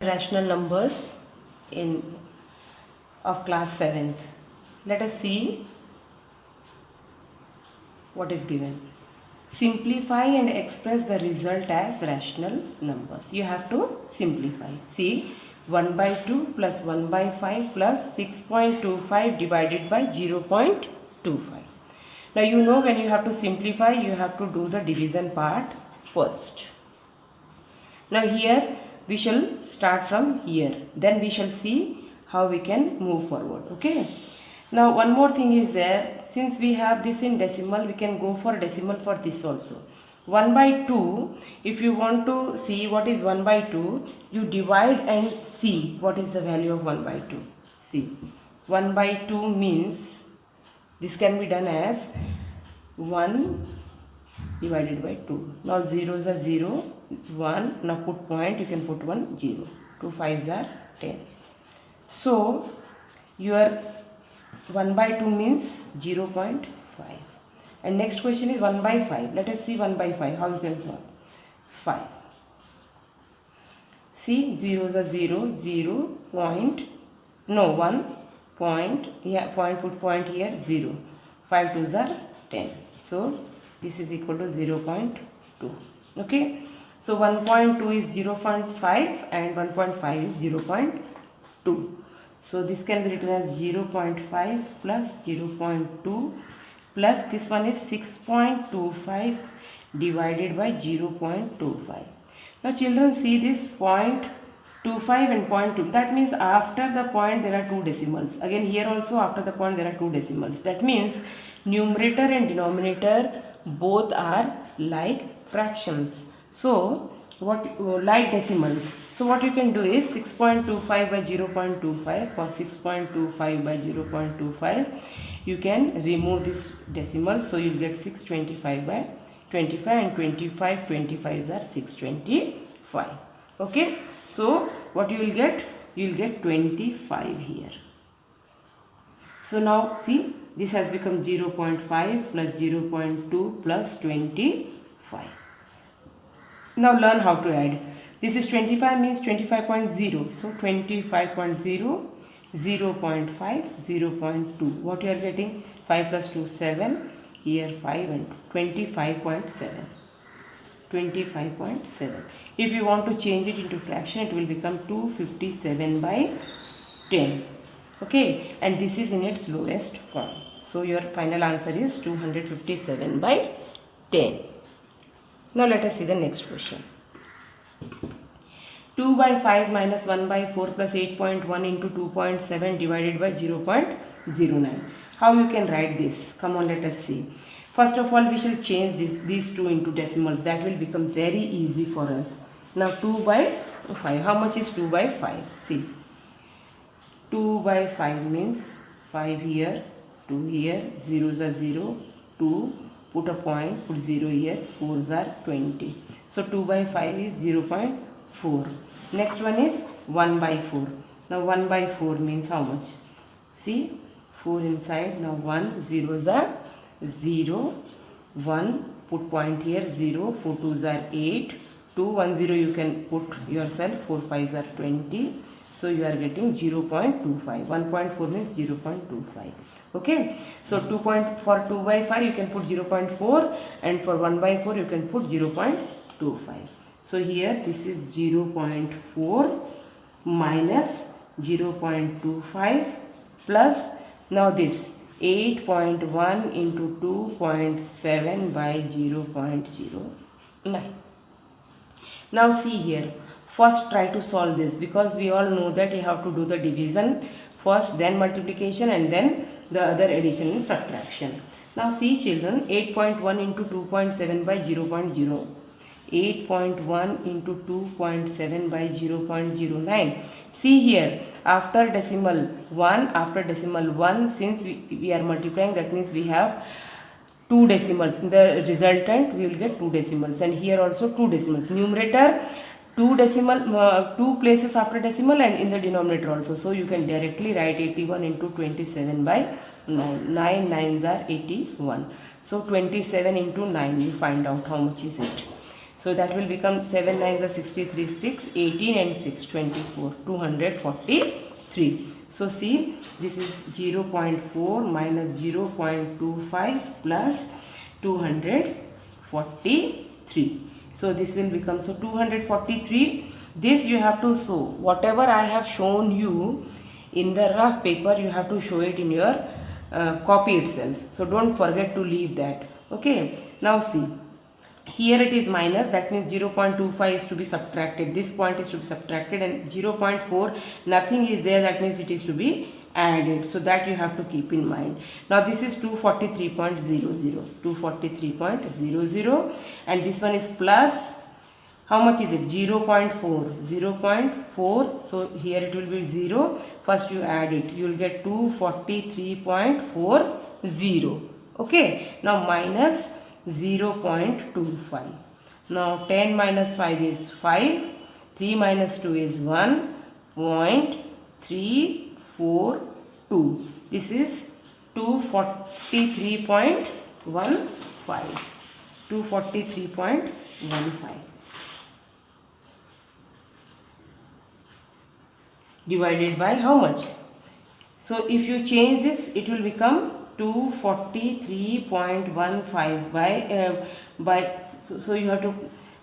Rational numbers in of class 7th. Let us see what is given. Simplify and express the result as rational numbers. You have to simplify. See, 1 by 2 plus 1 by 5 plus 6.25 divided by 0.25. Now you know when you have to simplify, you have to do the division part first. Now here we shall start from here, then we shall see how we can move forward. Okay. Now one more thing is there, since we have this in decimal, we can go for decimal for this also. 1 by 2, if you want to see what is 1 by 2, you divide and see what is the value of 1 by 2. See, 1 by 2 means this can be done as 1 divided by 2. Now zeros are 0, 1. Now put point, you can put 1, 0. 2 5s are 10. So your 1 by 2 means 0.5. And next question is 1 by 5. Let us see 1 by 5. How you can solve? 5. See, zeros are 0, 0, point, no, 1, point, yeah, point, put point here, 0. 5 2s are 10. So this is equal to 0.2. Okay. So 1.2 is 0.5 and 1.5 is 0.2. So this can be written as 0.5 plus 0.2 plus this one is 6.25 divided by 0.25. Now children, see this 0.25 and 0.2. That means after the point there are two decimals. Again here also after the point there are two decimals. That means numerator and denominator both are like fractions. So what like decimals. So what you can do is 6.25 by 0.25 or 6.25 by 0.25. You can remove this decimal, so you get 625 by 25 and 25 25s are 625. Okay. So what you will get? You will get 25 here. So now see, this has become 0.5 plus 0.2 plus 25. Now learn how to add. This is 25 means 25.0. So 25.0, 0.5, 0.2. What you are getting? 5 plus 2, 7. Here 5 and 25.7. 25.7. If you want to change it into fraction, it will become 257 by 10. Okay, and this is in its lowest form. So your final answer is 257 by 10. Now let us see the next question. 2 by 5 minus 1 by 4 plus 8.1 into 2.7 divided by 0.09. How you can write this? Come on, let us see. First of all, we shall change these two into decimals. That will become very easy for us. Now 2 by 5. How much is 2 by 5? See. 2 by 5 means 5 here, 2 here, zeros are 0, 2, put a point, put 0 here, 4s are 20. So 2 by 5 is 0.4. Next one is 1 by 4. Now 1 by 4 means how much? See, 4 inside, now 1, zeros are 0, 1, put point here, 0, 4 2s are 8, 2, 1 0 you can put yourself, 4 5s are 20. So you are getting 0.25. 1.4 means 0.25. Okay. So for 2 by 5 you can put 0.4 and for 1 by 4 you can put 0.25. So here this is 0.4 minus 0.25 plus now this 8.1 into 2.7 by 0.09. Now see here. First try to solve this, because we all know that you have to do the division first, then multiplication, and then the other addition and subtraction. Now see children, 8.1 into 2.7 by 0.0. 8.1 into 2.7 by 0.09. See here, after decimal 1, since we are multiplying, that means we have two decimals. In the resultant we will get two decimals, and here also two decimals. Numerator two places after decimal, and in the denominator also. So you can directly write 81 into 27 by 9. 9 9s are 81. So 27 into 9, you find out how much is it. So that will become 7 9s are 63, 6, 18 and 6, 24, 243. So see, this is 0.4 minus 0.25 plus 243. So this will become, so 243. This you have to show. Whatever I have shown you in the rough paper, you have to show it in your copy itself. So don't forget to leave that. Okay. Now see. Here it is minus, that means 0.25 is to be subtracted. This point is to be subtracted, and 0.4 nothing is there, that means it is to be added. So that you have to keep in mind. Now this is 243.00, 243.00, and this one is plus, how much is it? 0.4, 0.4. So here it will be 0. First you add it, you will get 243.40. Okay. Now minus 0.25. Now 10 minus 5 is 5. 3 minus 2 is 1.342. This is 243.15. 243.15. Divided by how much? So if you change this, it will become 243.15 by so you have to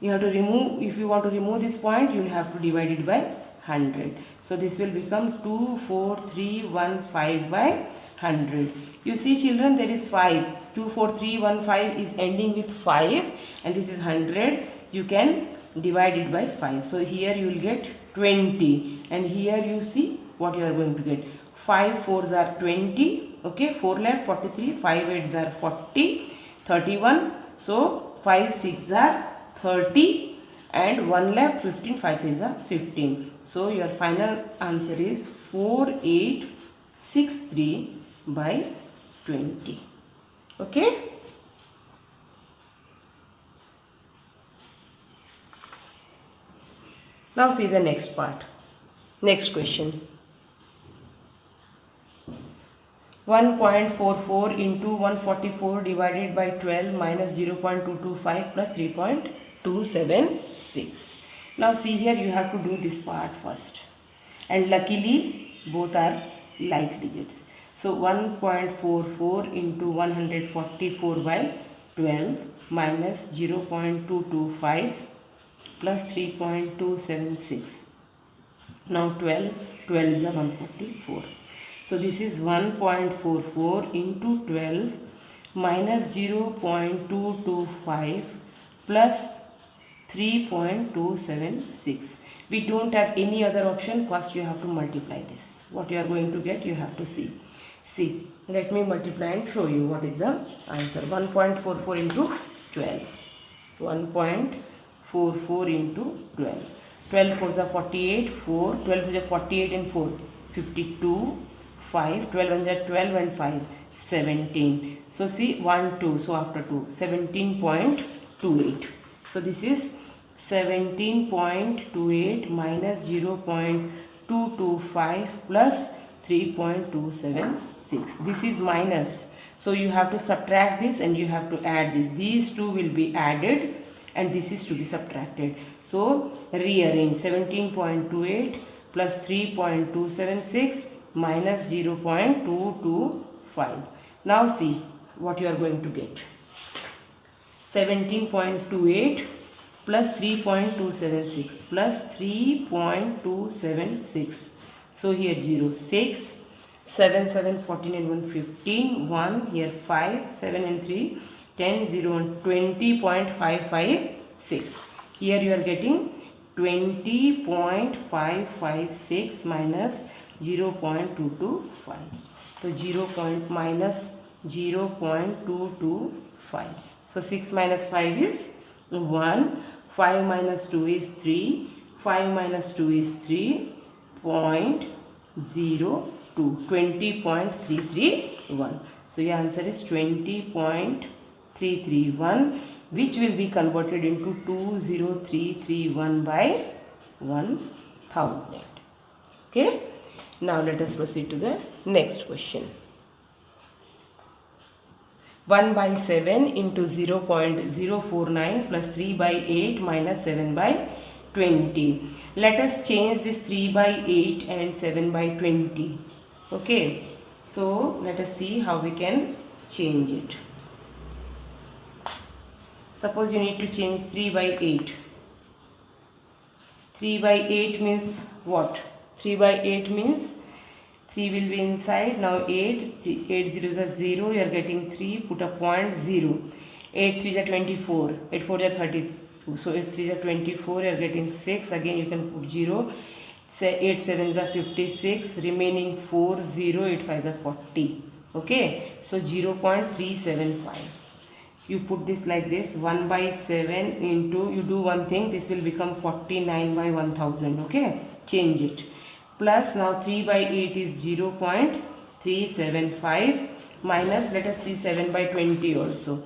remove, if you want to remove this point, you will have to divide it by 100. So this will become 24315 by 100. You see children, there is 5. 24315 is ending with 5, and this is 100. You can divide it by 5. So here you will get 20, and here you see what you are going to get. 5 4s are 20. Okay, 4 left, 43, 5 8s are 40, 31. So 5 6s are 30, and 1 left, 15, 5 3s are 15. So your final answer is 4863 by 20. Okay. Now see the next part. Next question. 1.44 into 144 divided by 12 minus 0.225 plus 3.276. Now see here, you have to do this part first, and luckily both are like digits. So 1.44 into 144 by 12 minus 0.225 plus 3.276. Now 12 is a 144. So this is 1.44 into 12 minus 0.225 plus 3.276. We don't have any other option. First you have to multiply this. What you are going to get, you have to see. See, let me multiply and show you what is the answer. 1.44 into 12. 1.44 into 12. 12 4s are 48, 4, 12 is 48 and 4, 52, 5, 12 and 12 and 5, 17. So see 1, 2, so after 2, 17.28. So this is 17.28 minus 0.225 plus 3.276. This is minus. So you have to subtract this and you have to add this. These two will be added and this is to be subtracted. So rearrange 17.28 plus 3.276 minus 0.225. Now see what you are going to get. 17.28 plus 3.276 plus 3.276. So here 0, 6, 7, 7, 14 and 1, 15, 1, here 5, 7 and 3, 10, 0 and 20.556. Here you are getting 20.556 minus 0.225. So 0.225. So 6 minus 5 is 1. 5 minus 2 is 3. 5 minus 2 is 3.02. 20.331. So your answer is 20.331, which will be converted into 20331 by 1000. Okay. Now let us proceed to the next question. 1 by 7 into 0.049 plus 3 by 8 minus 7 by 20. Let us change this 3 by 8 and 7 by 20. Okay. So let us see how we can change it. Suppose you need to change 3 by 8. 3 by 8 means what? 3 by 8 means 3 will be inside. Now 8 zeros are 0. You are getting 3. Put a point 0. 8 3s are 24. 8 4s are 32. So 8 3s are 24. You are getting 6. Again you can put 0. Say 8 7s are 56. Remaining 4 0. 8 5s are 40. Okay. So 0.375. You put this like this, 1 by 7 into, you do one thing, this will become 49 by 1000, okay, change it, plus now 3 by 8 is 0.375 minus, let us see 7 by 20 also,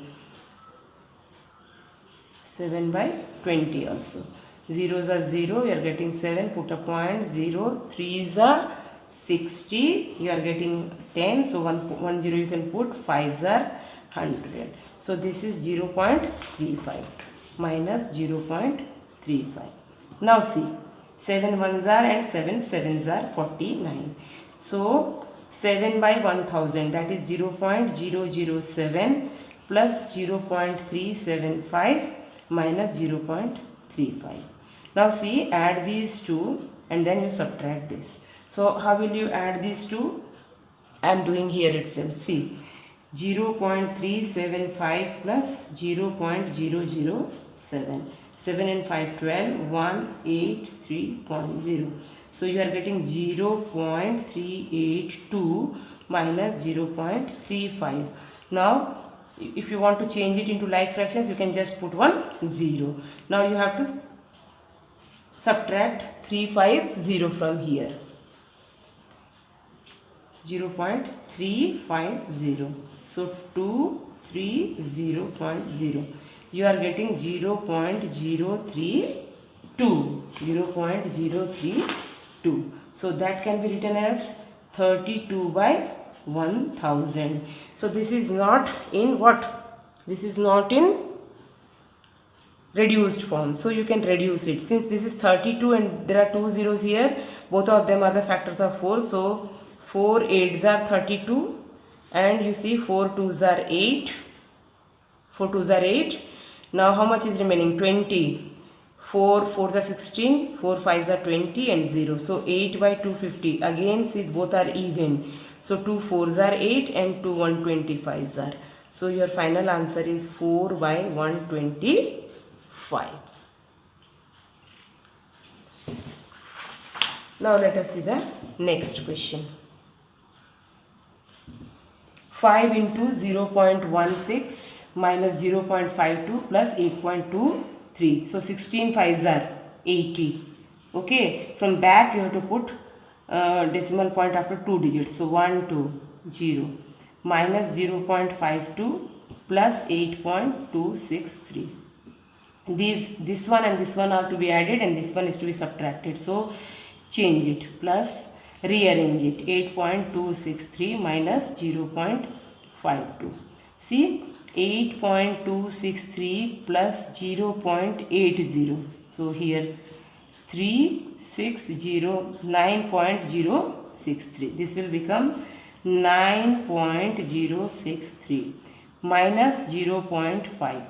7 by 20 also, zeros are 0, you are getting 7, put a point, 0, 3s are 60, you are getting 10, so 1 0 you can put, 5s are 100. So this is 0.35 minus 0.35. Now see, 7 1s are and 7 7s are 49. So 7 by 1000, that is 0.007 plus 0.375 minus 0.35. Now see, add these two and then you subtract this. So how will you add these two? I am doing here itself. See, 0.375 plus 0.007. 7 and 5 12, 183.0. So you are getting 0.382 minus 0.35. Now if you want to change it into like fractions, you can just put 1 0. Now you have to subtract 350 from here. 0.350. So 230.0. You are getting 0.032. 0.032. So that can be written as 32 by 1000. So this is not in what? This is not in reduced form. So you can reduce it. Since this is 32 and there are 2 zeros here, both of them are the factors of 4. So 4 8s are 32 and you see 4 2s are 8. 4 2s are 8. Now how much is remaining? 20. 4 4s are 16. 4 5s are 20 and 0. So 8 by 250. Again see both are even. So 2 4s are 8 and 2 125s are. So your final answer is 4 by 125. Now let us see the next question. 5 into 0.16 minus 0.52 plus 8.23. So 16 5s are 80. Okay. From back you have to put decimal point after 2 digits. So 1 2 0 minus 0.52 plus 8.263. This one and this one are to be added and this one is to be subtracted. So change it plus rearrange it. 8.263 minus 0.52. See, 8.263 plus 0.80. So here 9.063. This will become 9.063 minus 0.52.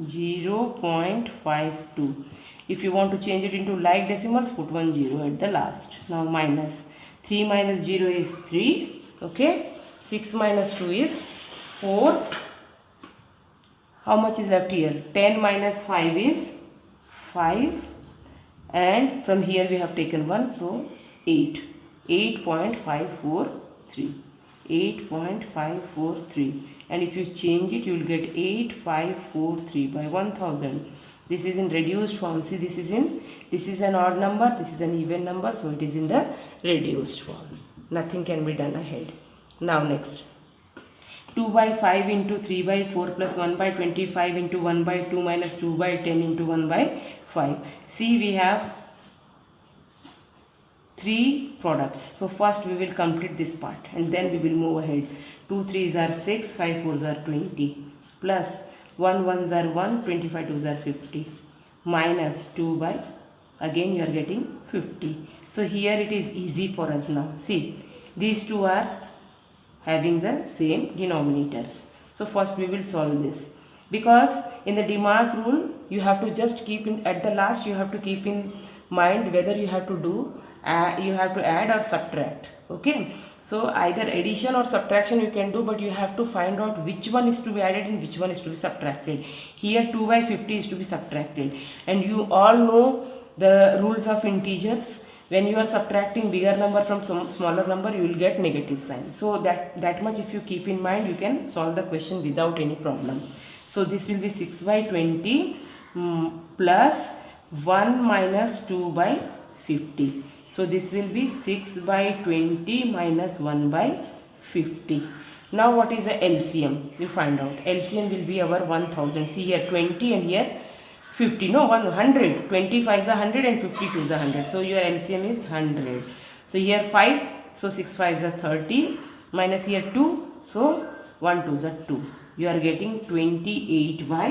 0.52. If you want to change it into like decimals, put 1 0 at the last. Now minus 3 minus 0 is 3. Okay. 6 minus 2 is 4. How much is left here? 10 minus 5 is 5. And from here we have taken 1. So 8. 8.543. 8.543. And if you change it, you will get 8543 by 1000. This is in reduced form. See, this is an odd number, this is an even number, so it is in the reduced form. Nothing can be done ahead. Now next. 2 by 5 into 3 by 4 plus 1 by 25 into 1 by 2 minus 2 by 10 into 1 by 5. See, we have 3 products. So first we will complete this part and then we will move ahead. 2 3s are 6, 5 4s are 20, plus 1 1s are 1, 25 2s are 50, minus 2 by, again you are getting 50. So here it is easy for us now. See, these two are having the same denominators. So first we will solve this, because in the Demar's rule you have to just keep in, at the last you have to keep in mind whether you have to do you have to add or subtract. Okay, so either addition or subtraction you can do, but you have to find out which one is to be added and which one is to be subtracted. Here 2 by 50 is to be subtracted, and you all know the rules of integers. When you are subtracting bigger number from some smaller number, you will get negative sign. So that much if you keep in mind, you can solve the question without any problem. So this will be 6 by 20 plus 1 minus 2 by 50. So this will be 6 by 20 minus 1 by 50. Now what is the LCM? You find out. LCM will be our 1000. See here 20 and here 50. No, 100. 25 is 100 and 52 is 100. So your LCM is 100. So here 5. So 6 5s are 30. Minus here 2. So 1 2s are 2. You are getting 28 by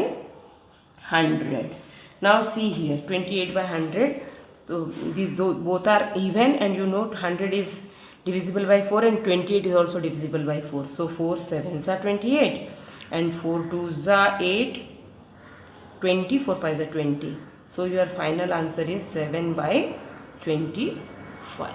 100. Now see here 28 by 100. So these both are even, and you note 100 is divisible by 4 and 28 is also divisible by 4. So 4 7s are 28 and 4 2s are 8, 20, 4 5s are 20. So your final answer is 7 by 25.